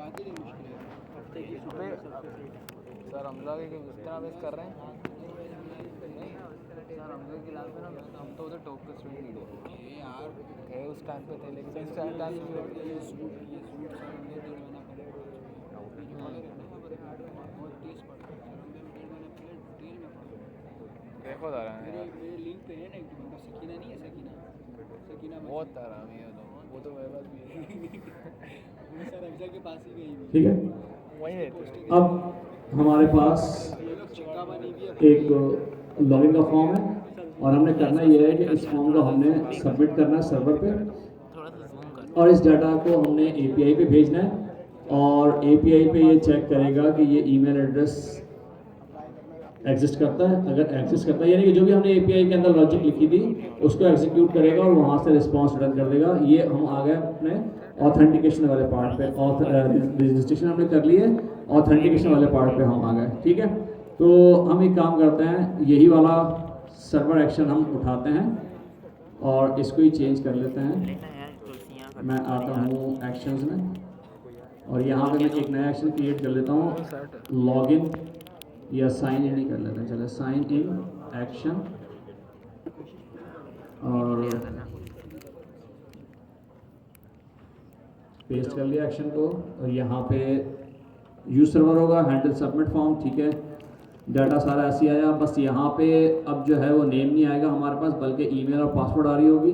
Sir Hamza के उस तरह बेस कर रहे हैं नहीं सर हमजा की क्लास में ना हम तो उधर टॉप के स्टूडेंट लीडर थे उस टाइम पे थे लेकिन इस टाइम पे ये सूट सर हमने 1.5 महीना पहले देखो जरा मेरे लिंक पे है ना एक बंदा सकीना नहीं है सकीना बहुत आरामी है वो तो मेरे पास भी है सर अफजल के पास ही गई ठीक है। वही रहते अब हमारे पास एक लॉगिन का फॉर्म है और हमने करना ये है कि इस फॉर्म को हमने सबमिट करना है सर्वर पे और इस डाटा को हमने एपीआई पे भेजना है और एपीआई पे ये चेक करेगा कि ये ईमेल एड्रेस एग्जिस्ट करता है। अगर एग्जिस्ट करता है यानी कि जो भी हमने एपीआई के अंदर लॉजिक लिखी थी उसको एग्जीक्यूट करेगा और वहाँ से रिस्पॉन्स रिटर्न कर देगा। ये हम आ गए अपने ऑथेंटिकेशन वाले पार्ट पे। रजिस्ट्रेशन हमने कर ली है, ऑथेंटिकेशन वाले पार्ट पे हम आ गए। ठीक है, तो हम एक काम करते हैं, यही वाला सर्वर एक्शन हम उठाते हैं और इसको ही चेंज कर लेते हैं। मैं आता हूँ एक्शंस में और यहाँ पे मैं एक नया एक्शन क्रिएट कर लेता हूँ, लॉगिन या साइन इन ही कर लेते हैं। चलो साइन इन एक्शन और पेस्ट कर लिया एक्शन को और यहाँ पे यूज सर्वर होगा, हैंडल सबमिट फॉर्म। ठीक है, डाटा सारा ऐसे आया। बस यहाँ पे अब जो है वो नेम नहीं आएगा हमारे पास बल्कि ईमेल और पासवर्ड आ रही होगी।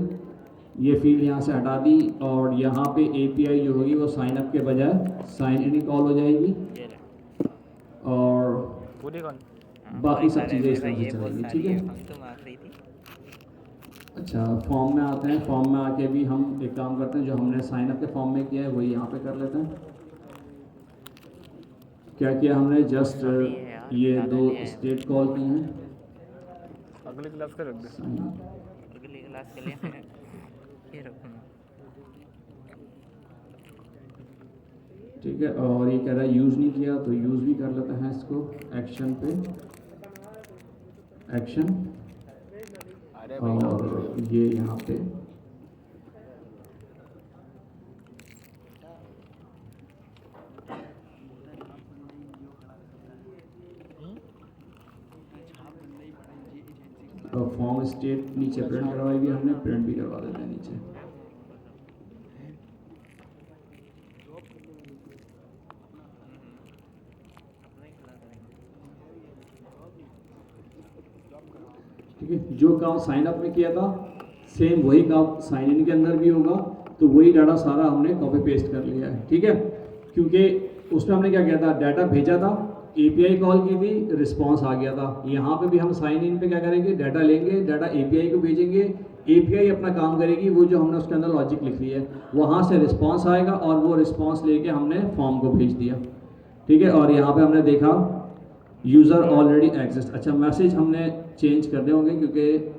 ये फील्ड यहाँ से हटा दी और यहाँ पे एपीआई जो होगी वो साइन अप के बजाय साइन इन ही कॉल हो जाएगी और बाकी सब चीज़ें इस तरह से चलेंगी। ठीक है, अच्छा फॉर्म में आते हैं। फॉर्म में आके भी हम एक काम करते हैं, जो हमने साइन अप के फॉर्म में किया है वही यहाँ पे कर लेते हैं। क्या किया हमने, जस्ट ये 2 स्टेट कॉल की हैं। अगले क्लास का रख दे, अगली क्लास के लिए ये रखूँगा। ठीक है, और ये कह रहा है यूज़ नहीं किया तो यूज़ भी कर लेते हैं इसको। एक्शन पे एक्शन और ये यहाँ पे फॉर्म स्टेट नीचे प्रिंट करवाई भी हमने, प्रिंट भी करवा देते हैं नीचे। ठीक है, जो काम साइन अप में किया था सेम वही काम साइन इन के अंदर भी होगा, तो वही डाटा सारा हमने कॉपी पेस्ट कर लिया है। ठीक है, क्योंकि उसमें हमने क्या किया था, डाटा भेजा था, एपीआई कॉल की थी, रिस्पांस आ गया था। यहाँ पे भी हम साइन इन पे क्या करेंगे, डाटा लेंगे, डाटा एपीआई को भेजेंगे, एपीआई अपना काम करेगी, वो जो हमने उसके अंदर लॉजिक लिख ली है वहाँ से रिस्पांस आएगा और वो रिस्पांस लेके हमने फॉर्म को भेज दिया। ठीक है, और यहाँ पे हमने देखा यूज़र ऑलरेडी एग्जिस्ट। अच्छा, मैसेज हमने चेंज कर दे होंगे क्योंकि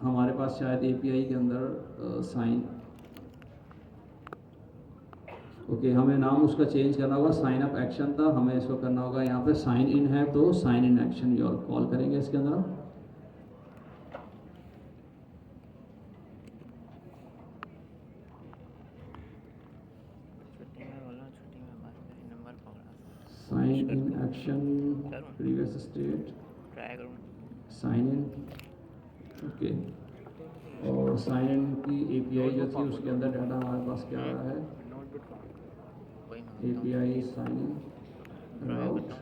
हमारे पास शायद एपीआई के अंदर साइन ओके हमें नाम उसका चेंज करना होगा। साइन अप एक्शन था, हमें इसको करना होगा यहाँ पे साइन इन है तो sign in action your call करेंगे इसके अंदर हम। Sign in action previous state sign in okay, और साइन इन की एपीआई जो थी उसके अंदर डाटा हमारे पास क्या आ रहा है, API sign in route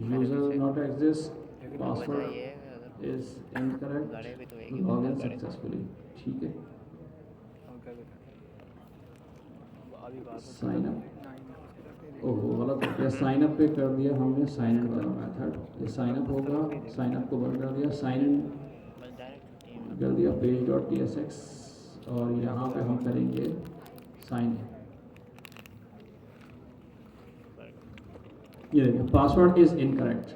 user not exist, password is incorrect, login successfully। ठीक है, साइन अप ओहो गलत हो गया, साइन अप पे कर दिया हमने साइन इन वाला मेथड। ये साइन अप होगा, साइन अप को बंद कर दिया, साइन इन कर दिया page.tsx और यहाँ पे हम करेंगे साइन इन। ये देखिए पासवर्ड इज़ इनकरेक्ट।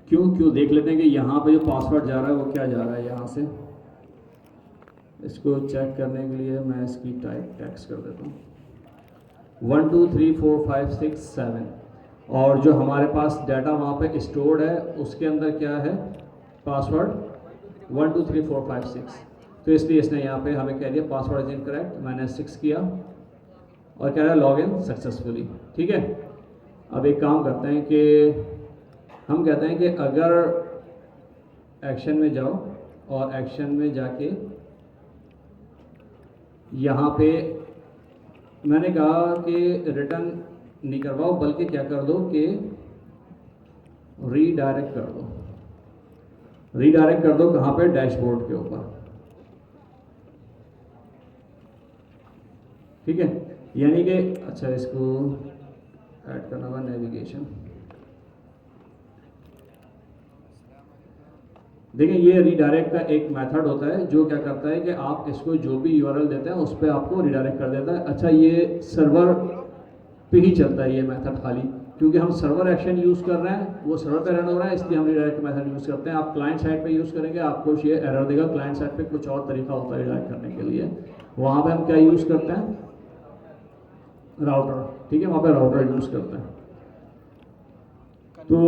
क्यों देख लेते हैं कि यहाँ पे जो पासवर्ड जा रहा है वो क्या जा रहा है। यहाँ से इसको चेक करने के लिए मैं इसकी टाइप टेक्स्ट कर देता हूँ 1 2 3 4 5 6 7 और जो हमारे पास डाटा वहाँ पे स्टोर्ड है उसके अंदर क्या है, पासवर्ड 1 2 3 4 5 6। तो इसलिए इसने यहाँ पे हमें कह दिया पासवर्ड इज इनकरेक्ट। मैंने 6 किया और कह रहा है लॉग इन सक्सेसफुली। ठीक है, अब एक काम करते हैं कि हम कहते हैं कि अगर एक्शन में जाओ और एक्शन में जाके यहाँ पे मैंने कहा कि रिटर्न नहीं करवाओ, बल्कि क्या कर दो कि रीडायरेक्ट कर दो। रीडायरेक्ट कर दो कहाँ पे? डैशबोर्ड के ऊपर। ठीक है, यानी कि अच्छा इसको ऐड करना होगा नेविगेशन। देखिए ये रीडायरेक्ट का एक मेथड होता है जो क्या करता है कि आप इसको जो भी यूआरएल देते हैं उस पर आपको रीडायरेक्ट कर देता है। अच्छा ये सर्वर पे ही चलता है ये मेथड खाली, क्योंकि हम सर्वर एक्शन यूज़ कर रहे हैं, वो सर्वर पे रन हो रहा है, इसलिए हम रीडायरेक्ट मेथड यूज़ करते हैं। आप क्लाइंट साइड पे यूज़ करेंगे आपको ये एरर देगा। क्लाइंट साइड पे कुछ और तरीका होता है रीडायरेक्ट करने के लिए, वहाँ पे हम क्या यूज़ करते हैं? राउटर। ठीक है, वहाँ पे राउटर यूज़ करते हैं। तो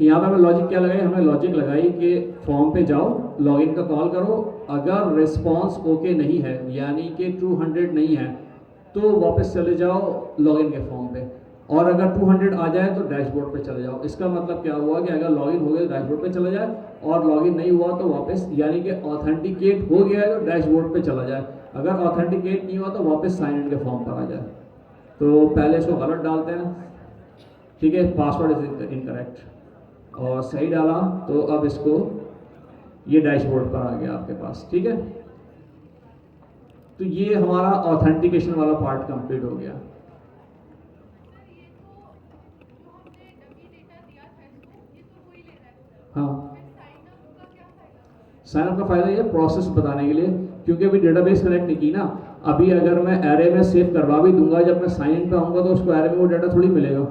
यहाँ पे हमें लॉजिक क्या लगाई? हमें लॉजिक लगाई कि फॉर्म पे जाओ, लॉगिन का कॉल करो, अगर रिस्पॉन्स ओके नहीं है यानी कि 200 नहीं है तो वापस चले जाओ लॉगिन के फॉर्म पे, और अगर 200 आ जाए तो डैशबोर्ड पे चले जाओ। इसका मतलब क्या हुआ कि अगर लॉगिन हो गया तो डैशबोर्ड पे चला जाए, और लॉगिन नहीं हुआ तो वापस, यानी कि ऑथेंटिकेट हो गया है तो डैशबोर्ड पे चला जाए, अगर ऑथेंटिकेट नहीं हुआ तो वापस साइन इन के फॉर्म पर आ जाए। तो पहले इसको गलत डालते हैं, ठीक है, पासवर्ड इज इनकरेक्ट, और सही डाला तो अब इसको ये डैशबोर्ड पर आ गया आपके पास। ठीक है, तो ये हमारा ऑथेंटिकेशन वाला पार्ट कंप्लीट हो गया। हाँ, साइन अप का फायदा ये प्रोसेस बताने के लिए, क्योंकि अभी डेटाबेस कनेक्ट नहीं की ना। अभी अगर मैं एरे में सेव करवा भी दूंगा, जब मैं साइन इन पे आऊंगा तो उसको एरे में वो डाटा थोड़ी मिलेगा।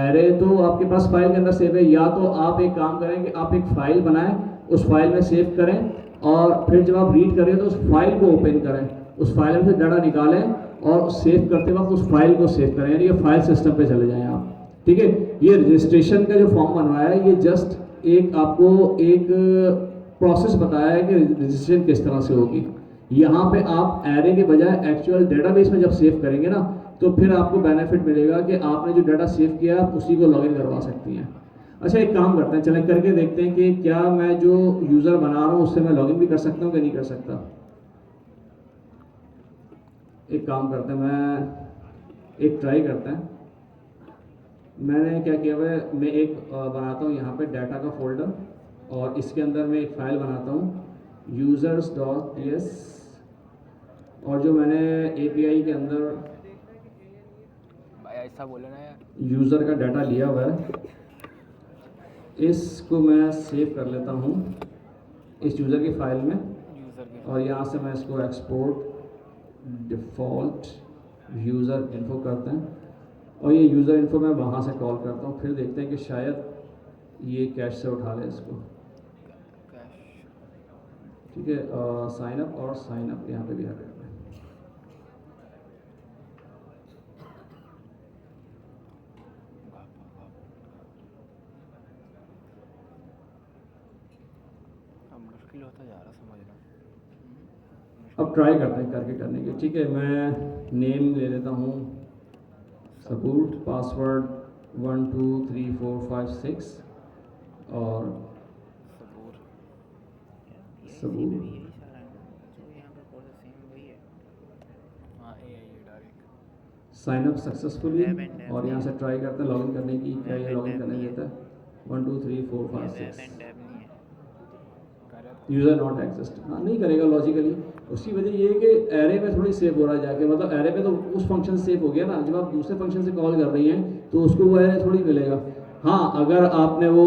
एरे तो आपके पास फाइल के अंदर सेव है। या तो आप एक काम करें कि आप एक फाइल बनाएं, उस फाइल में सेव करें, और फिर जब आप रीड करें तो उस फाइल को ओपन करें, उस फाइल में से डाटा निकालें और सेव करते वक्त उस फाइल को सेव करें, यानी ये फाइल सिस्टम पे चले जाएं आप। ठीक है, ये रजिस्ट्रेशन का जो फॉर्म बनवाया है ये जस्ट एक आपको एक प्रोसेस बताया है कि रजिस्ट्रेशन किस तरह से होगी। यहाँ पे आप एरे के बजाय एक्चुअल डेटाबेस में जब सेव करेंगे ना तो फिर आपको बेनिफिट मिलेगा कि आपने जो डाटा सेव किया आप उसी को लॉगिन करवा सकती हैं। अच्छा एक काम करते हैं, चलें करके देखते हैं कि क्या मैं जो यूज़र बना रहा हूँ उससे मैं लॉगिन भी कर सकता हूँ कि नहीं कर सकता। एक काम करते हैं, मैं एक ट्राई करते हैं। मैंने क्या किया हुआ है, मैं एक बनाता हूँ यहाँ पे डाटा का फोल्डर, और इसके अंदर मैं एक फाइल बनाता हूँ users.ts, और जो मैंने API के अंदर ऐसा बोले ना यार, यूज़र का डाटा लिया हुआ है, इसको मैं सेव कर लेता हूँ इस यूज़र की फाइल में, और यहाँ से मैं इसको एक्सपोर्ट डिफ़ॉल्ट यूज़र इन्फो करते हैं, और ये यूज़र इन्फो मैं वहाँ से कॉल करता हूँ। फिर देखते हैं कि शायद ये कैश से उठा ले इसको। ठीक है, साइन अप, और साइन अप यहाँ पे भी आ गया। मुश्किल होता जा रहा समझना। अब ट्राई करते हैं करके करने की। ठीक है, मैं नेम ले लेता हूँ सबूत, पासवर्ड 1 2 3 4 5 6, और सबूत साइन अप सक्सेसफुली, और यहाँ से ट्राई करते हैं लॉगिन करने की। क्या ये लॉगिन करने देता है? 1 2 3 4 5 6 यूज़र नॉट एग्जिस्ट। हाँ नहीं करेगा लॉजिकली। उसकी वजह ये है कि एरे में थोड़ी सेव हो रहा है जाके, मतलब एरे में तो उस फंक्शन से सेव हो गया ना, जब आप दूसरे फंक्शन से कॉल कर रही हैं तो उसको वो एरे थोड़ी मिलेगा। हाँ, अगर आपने वो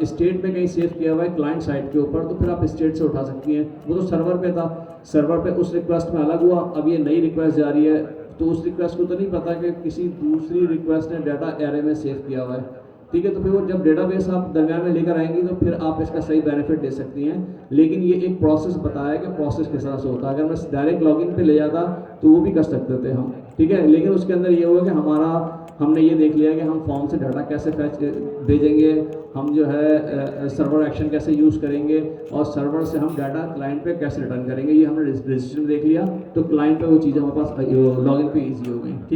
स्टेट में कहीं सेव किया हुआ है क्लाइंट साइड के ऊपर तो फिर आप स्टेट से उठा सकती हैं। वो तो सर्वर पे था, सर्वर पे उस रिक्वेस्ट में अलग हुआ, अब ये नई रिक्वेस्ट जा रही है तो उस रिक्वेस्ट को तो नहीं पता कि किसी दूसरी रिक्वेस्ट ने डाटा एरे में सेव किया हुआ है। ठीक है, तो फिर वो जब डेटाबेस आप दरम्यान में लेकर आएंगी तो फिर आप इसका सही बेनिफिट दे सकती हैं। लेकिन ये एक प्रोसेस बताया कि प्रोसेस किस तरह से होता है। अगर मैं डायरेक्ट लॉगिन पे ले जाता तो वो भी कर सकते थे हम, ठीक है, लेकिन उसके अंदर ये हुआ कि हमने ये देख लिया कि हम फॉर्म से डाटा कैसे फैच भेजेंगे, हम जो है सर्वर एक्शन कैसे यूज़ करेंगे, और सर्वर से हम डाटा क्लाइंट पे कैसे रिटर्न करेंगे, ये हमने रजिस्ट्रेशन देख लिया। तो क्लाइंट पे वो चीज़ें हमारे पास लॉगिन पे ईजी हो गई। ठीक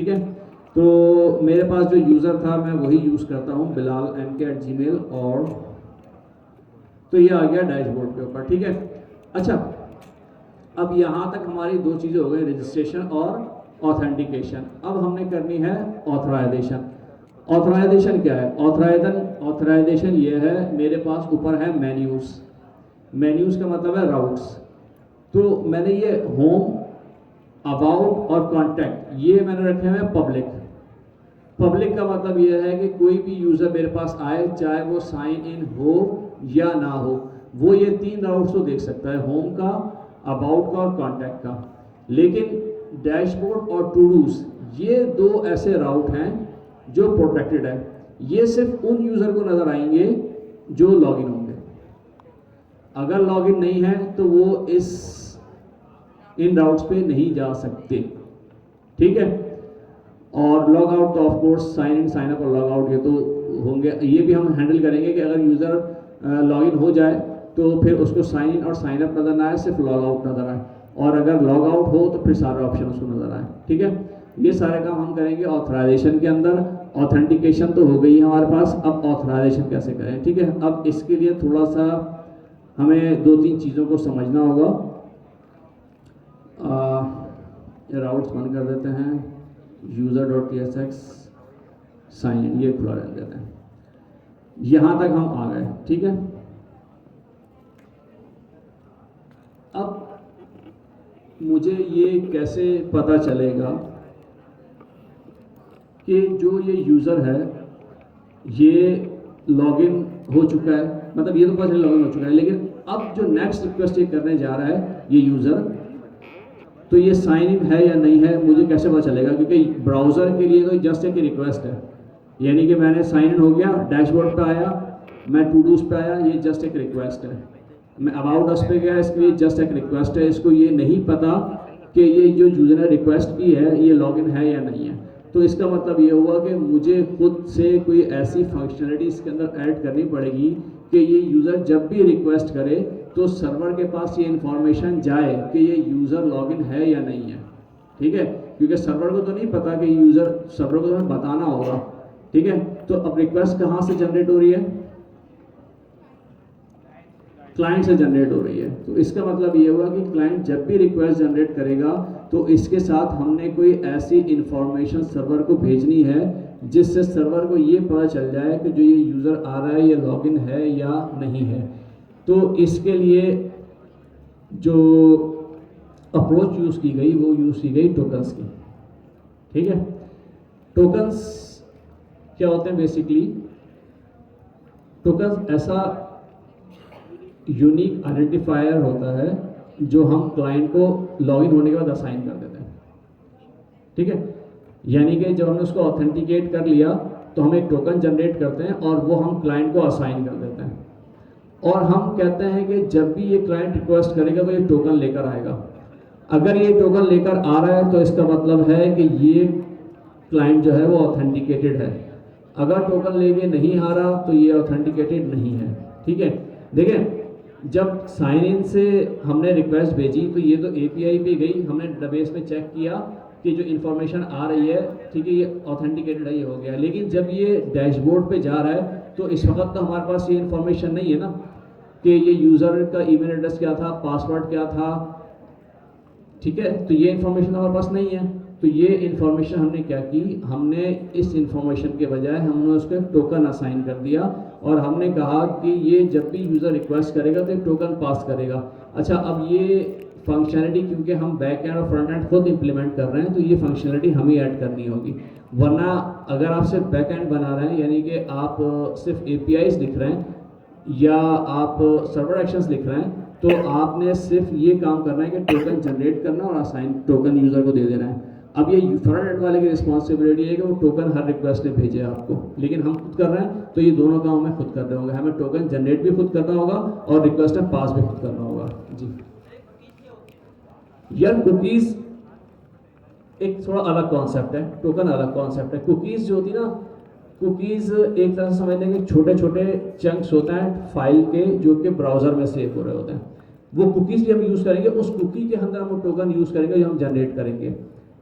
तो मेरे पास जो यूज़र था मैं वही यूज़ करता हूँ, bilal@gmail, और तो ये आ गया डैशबोर्ड के ऊपर, ठीक है। अच्छा, अब यहाँ तक हमारी दो चीज़ें हो गई, रजिस्ट्रेशन और ऑथेंटिकेशन। अब हमने करनी है ऑथराइजेशन। ऑथराइजेशन क्या है? ऑथराइजेशन ये है, मेरे पास ऊपर है मेन्यूज़ का मतलब है राउट्स। तो मैंने ये होम, अबाउट और कॉन्टैक्ट ये मैंने रखे हुए पब्लिक का मतलब ये है कि कोई भी यूज़र मेरे पास आए, चाहे वो साइन इन हो या ना हो, वो ये 3 राउट्स तो देख सकता है, होम का, अबाउट का और कॉन्टैक्ट का। लेकिन डैशबोर्ड और टू डूज ये 2 ऐसे राउट हैं जो प्रोटेक्टेड है। ये सिर्फ उन यूज़र को नज़र आएंगे जो लॉगिन होंगे। अगर लॉगिन नहीं है तो वो इन राउट्स पे नहीं जा सकते, ठीक है। और लॉग आउट तो of course sign in, sign up और लॉग आउट ये तो होंगे। ये भी हम हैंडल करेंगे कि अगर यूज़र लॉगिन हो जाए तो फिर उसको साइन इन और साइन अप नज़र ना आए, सिर्फ लॉग आउट नज़र आए, और अगर लॉग आउट हो तो फिर सारे ऑप्शन उसको नज़र आए, ठीक है। ये सारे काम हम करेंगे ऑथराइजेशन के अंदर। ऑथेंटिकेशन तो हो गई हमारे पास, अब ऑथराइजेशन कैसे करें, ठीक है। अब इसके लिए थोड़ा सा हमें 2-3 चीज़ों को समझना होगा। ये राउट्स बंद कर देते हैं, user.tsx साइन इन ये खुला रहने देते हैं। यहाँ तक हम आ गए, ठीक है। अब मुझे ये कैसे पता चलेगा कि जो ये यूज़र है ये लॉगिन हो चुका है? मतलब ये तो पता चला लॉगिन हो चुका है, लेकिन अब जो नेक्स्ट रिक्वेस्ट ये करने जा रहा है ये यूज़र, तो ये साइन इन है या नहीं है मुझे कैसे पता चलेगा? क्योंकि ब्राउज़र के लिए तो जस्ट एक रिक्वेस्ट है, यानी कि मैंने साइन इन हो गया, डैशबोर्ड पे आया, मैं टू डूज पे आया, ये जस्ट एक रिक्वेस्ट है। मैं अबाउट अस पे गया, इसके लिए जस्ट एक रिक्वेस्ट है। इसको ये नहीं पता कि ये जो यूज़र ने रिक्वेस्ट की है ये लॉगिन है या नहीं है। तो इसका मतलब ये हुआ कि मुझे खुद से कोई ऐसी फंक्शनलिटी इसके अंदर ऐड करनी पड़ेगी कि ये यूज़र जब भी रिक्वेस्ट करे तो सर्वर के पास ये इन्फॉर्मेशन जाए कि ये यूज़र लॉगिन है या नहीं है, ठीक है। क्योंकि सर्वर को तो नहीं पता कि यूज़र, सर्वर को तो हमें बताना होगा, ठीक है। तो अब रिक्वेस्ट कहाँ से जनरेट हो रही है? क्लाइंट से जनरेट हो रही है। तो इसका मतलब ये हुआ कि क्लाइंट जब भी रिक्वेस्ट जनरेट करेगा तो इसके साथ हमने कोई ऐसी इंफॉर्मेशन सर्वर को भेजनी है जिससे सर्वर को ये पता चल जाए कि जो ये यूज़र आ रहा है ये लॉगिन है या नहीं है। तो इसके लिए जो अप्रोच यूज़ की गई वो यूज़ की गई टोकन्स की, ठीक है। टोकन्स क्या होते हैं? बेसिकली टोकन्स ऐसा यूनिक आइडेंटिफायर होता है जो हम क्लाइंट को लॉगिन होने के बाद असाइन कर देते हैं, ठीक है। यानी कि जब हमने उसको ऑथेंटिकेट कर लिया तो हम एक टोकन जनरेट करते हैं और वो हम क्लाइंट को असाइन कर देते हैं, और हम कहते हैं कि जब भी ये क्लाइंट रिक्वेस्ट करेगा तो ये टोकन लेकर आएगा। अगर ये टोकन लेकर आ रहा है तो इसका मतलब है कि ये क्लाइंट जो है वो ऑथेंटिकेटेड है। अगर टोकन लेके नहीं आ रहा तो ये ऑथेंटिकेटेड नहीं है, ठीक है। देखें, जब साइन इन से हमने रिक्वेस्ट भेजी तो ये तो API पे गई, हमने डेटाबेस में चेक किया कि जो इन्फॉर्मेशन आ रही है, ठीक है, ये ऑथेंटिकेटेड है, ये हो गया। लेकिन जब ये डैशबोर्ड पे जा रहा है तो इस वक्त तो हमारे पास ये इन्फॉर्मेशन नहीं है ना कि ये यूज़र का ईमेल एड्रेस क्या था, पासवर्ड क्या था, ठीक है। तो ये इन्फॉर्मेशन हमारे पास नहीं है। तो ये इन्फॉर्मेशन हमने क्या की, हमने इस इन्फॉर्मेशन के बजाय हमने उसको एक टोकन असाइन कर दिया और हमने कहा कि ये जब भी यूज़र रिक्वेस्ट करेगा तो एक टोकन पास करेगा। अच्छा, अब ये फंक्शनलिटी क्योंकि हम बैक एंड और फ्रंट एंड खुद इंप्लीमेंट कर रहे हैं तो ये फंक्शनलिटी हमें ऐड करनी होगी। वरना अगर आप सिर्फ बैक एंड बना रहे हैं, यानी कि आप सिर्फ APIs लिख रहे हैं या आप सर्वर एक्शंस लिख रहे हैं, तो आपने सिर्फ ये काम करना है कि टोकन जनरेट करना और असाइन टोकन यूज़र को दे देना है। अब ये फ्रंट एंड वाले की रिस्पॉन्सिबिलिटी है कि वो टोकन हर रिक्वेस्ट ने भेजे आपको, लेकिन हम खुद कर रहे हैं तो ये दोनों काम हमें खुद करने होंगे। हमें टोकन जनरेट भी खुद करना होगा और रिक्वेस्ट में पास भी खुद करना होगा। जी यार, कुकीज़ एक थोड़ा अलग कॉन्सेप्ट है, टोकन अलग कॉन्सेप्ट है। कुकीज़ जो होती ना, कुकीज़ एक तरह से समझ लेंगे छोटे छोटे चंक्स होते हैं फाइल के जो कि ब्राउज़र में सेव हो रहे होते हैं। वो कुकीज़ भी हम यूज़ करेंगे, उस कुकी के अंदर हम टोकन यूज़ करेंगे जो हम जनरेट करेंगे,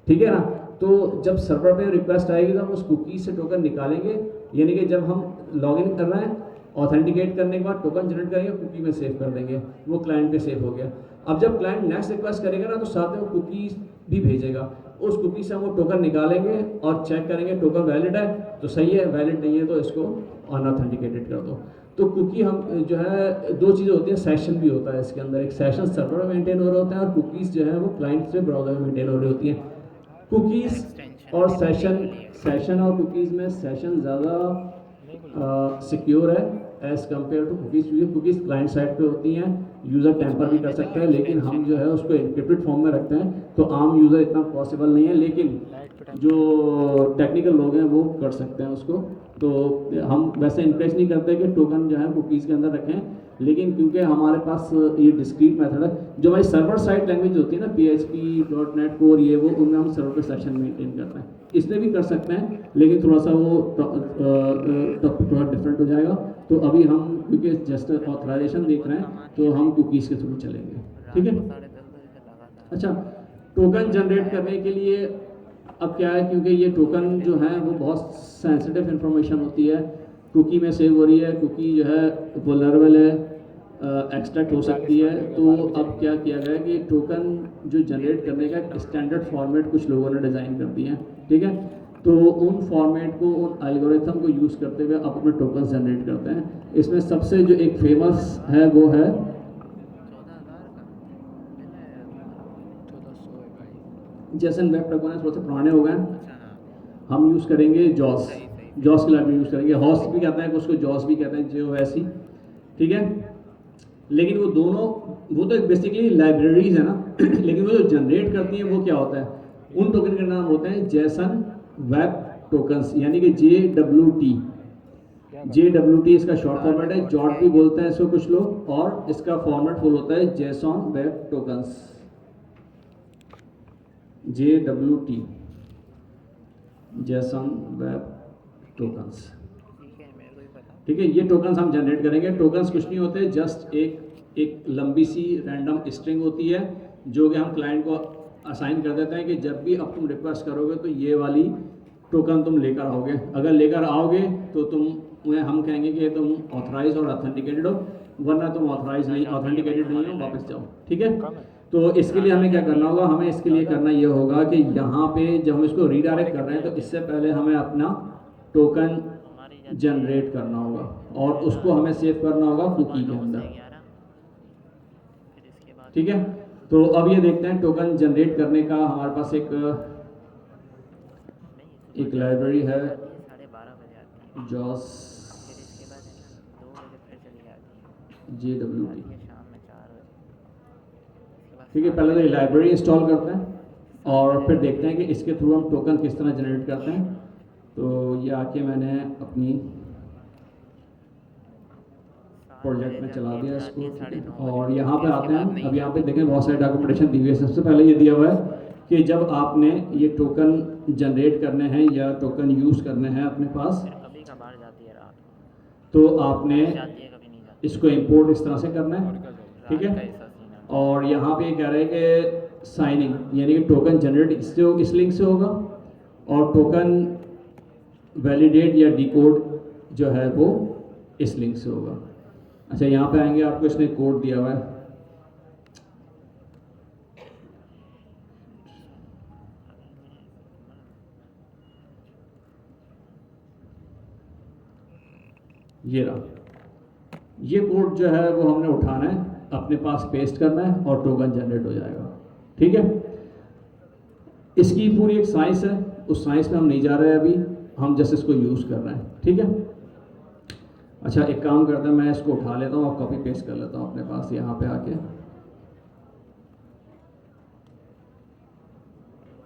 ठीक है ना। तो जब सर्वर पे रिक्वेस्ट आएगी तो हम उस कुकी से टोकन निकालेंगे, यानी कि जब हम लॉगिन कर रहे हैं ऑथेंटिकेट करने के बाद टोकन जनरेट करेंगे, कुकी में सेव कर देंगे, वो क्लाइंट पे सेव हो गया। अब जब क्लाइंट नेक्स्ट रिक्वेस्ट करेगा ना तो साथ में वो कुकी भी भेजेगा, उस कुकी से हम वो टोकन निकालेंगे और चेक करेंगे टोकन वैलिड है तो सही है, वैलिड नहीं है तो इसको अनऑथेंटिकेटेड कर दो। तो कुकी हम जो है दो चीज़ें होती हैं, सेशन भी होता है इसके अंदर, एक सेशन सर्वर में मेंटेन हो रहे होते हैं और कुकीज़ जो है वो क्लाइंट से ब्राउज़र में मेंटेन हो रही होती हैं। कुकीज़ और सेशन और कुकीज़ में सेशन ज़्यादा सिक्योर है एज़ कम्पेयर टू कुकीज़, क्योंकि कुकीज़ क्लाइंट साइड पे होती हैं, यूज़र टैंपर भी कर सकता है, लेकिन हम जो है उसको एन्क्रिप्टेड फॉर्म में रखते हैं तो आम यूज़र इतना पॉसिबल नहीं है, लेकिन जो टेक्निकल लोग हैं वो कर सकते हैं उसको। तो हम वैसे इंकरेज नहीं करते कि टोकन जो है कुकीज़ के अंदर रखें, लेकिन क्योंकि हमारे पास ये डिस्क्रीट मेथड है, जो हमारी सर्वर साइड लैंग्वेज होती है ना PHP.NET Core ये वो, उनमें हम सर्वर पे सेशन मेंटेन करते हैं, इसमें भी कर सकते हैं लेकिन थोड़ा सा वो टॉपिक थोड़ा डिफरेंट हो जाएगा। तो अभी हम क्योंकि जस्ट ऑथराइजेशन देख रहे हैं तो हम कुकीज़ के थ्रू चलेंगे, ठीक है। अच्छा, टोकन जनरेट करने के लिए अब क्या है, क्योंकि ये टोकन जो है वो बहुत सेंसिटिव इंफॉर्मेशन होती है, कुकी में सेव हो रही है, कुकी जो है वल्नरेबल है, एक्सट्रैक्ट हो सकती है। तो अब क्या किया गया है कि टोकन जो जनरेट करने का एक स्टैंडर्ड फॉर्मेट कुछ लोगों ने डिज़ाइन कर दिए हैं, ठीक है। तो उन फॉर्मेट को, उन एल्गोरिथम को यूज़ करते हुए आप अपने टोकन जनरेट करते हैं। इसमें सबसे जो एक फेमस है वो है जेसन वेब टोकन है, थोड़े से पुराने हो गए, हम यूज़ करेंगे जॉस की लाइब्रेरी यूज़ करेंगे। हॉस भी कहते हैं, उसको जॉस भी कहते हैं, JOS, ठीक है। लेकिन वो दोनों, वो तो बेसिकली लाइब्रेरीज है ना लेकिन वो जो जनरेट करती हैं वो क्या होता है, उन टोकन के नाम होते हैं जेसन वेब टोकन्स, यानी कि JWT इसका शॉर्ट फॉर्मेट है, जॉट भी बोलते हैं इसको कुछ लोग, और इसका फॉर्मेट फुल होता है Jason web tokens, JWT, Jason web tokens, ठीक है। ये टोकन्स हम जनरेट करेंगे। टोकन्स कुछ नहीं होते, जस्ट एक लंबी सी रैंडम स्ट्रिंग होती है जो कि हम क्लाइंट को असाइन कर देते हैं कि जब भी अब तुम रिक्वेस्ट करोगे तो ये वाली टोकन तुम लेकर आओगे। अगर लेकर आओगे तो हम कहेंगे कि तुम ऑथराइज और ऑथेंटिकेटेड हो, वरना तुम ऑथराइज नहीं, ऑथेंटिकेटेड नहीं हो, वापस जाओ, ठीक है। तो इसके लिए हमें क्या करना होगा, हमें इसके लिए करना ये होगा कि यहाँ पे जब हम इसको रीडायरेक्ट कर रहे हैं तो इससे पहले हमें अपना टोकन जनरेट करना होगा और उसको हमें सेव करना होगा कुकी के अंदर, ठीक है। तो अब ये देखते हैं टोकन जनरेट करने का हमारे पास एक लाइब्रेरी है जॉस JWT, ठीक है। पहले तो ये लाइब्रेरी इंस्टॉल करते हैं और फिर देखते हैं कि इसके थ्रू हम टोकन किस तरह जनरेट करते हैं। तो ये आके मैंने अपनी प्रोजेक्ट में चला दिया इसको, ठीक है। और यहाँ पे आते हैं, अब यहाँ पे देखें बहुत सारे डॉक्यूमेंटेशन दी हुई है। सबसे पहले ये दिया हुआ है कि जब आपने ये टोकन जनरेट करने हैं या टोकन यूज़ करने हैं अपने पास, तो आपने इसको इंपोर्ट इस तरह से करना है, ठीक है। और यहाँ पे कह रहे हैं कि साइनिंग, यानी कि टोकन जनरेट इस लिंक से होगा और टोकन वैलिडेट या डिकोड जो है वो इस लिंक से होगा। अच्छा, यहाँ पे आएंगे, आपको इसने कोड दिया हुआ है, ये रहा। ये कोड जो है वो हमने उठाना है, अपने पास पेस्ट करना है और टोकन जनरेट हो जाएगा, ठीक है। इसकी पूरी एक साइंस है, उस साइंस में हम नहीं जा रहे हैं अभी, हम जस्ट इसको यूज़ कर रहे हैं, ठीक है। अच्छा, एक काम करते हैं, मैं इसको उठा लेता हूँ और कॉपी पेस्ट कर लेता हूँ अपने पास यहाँ पे आके।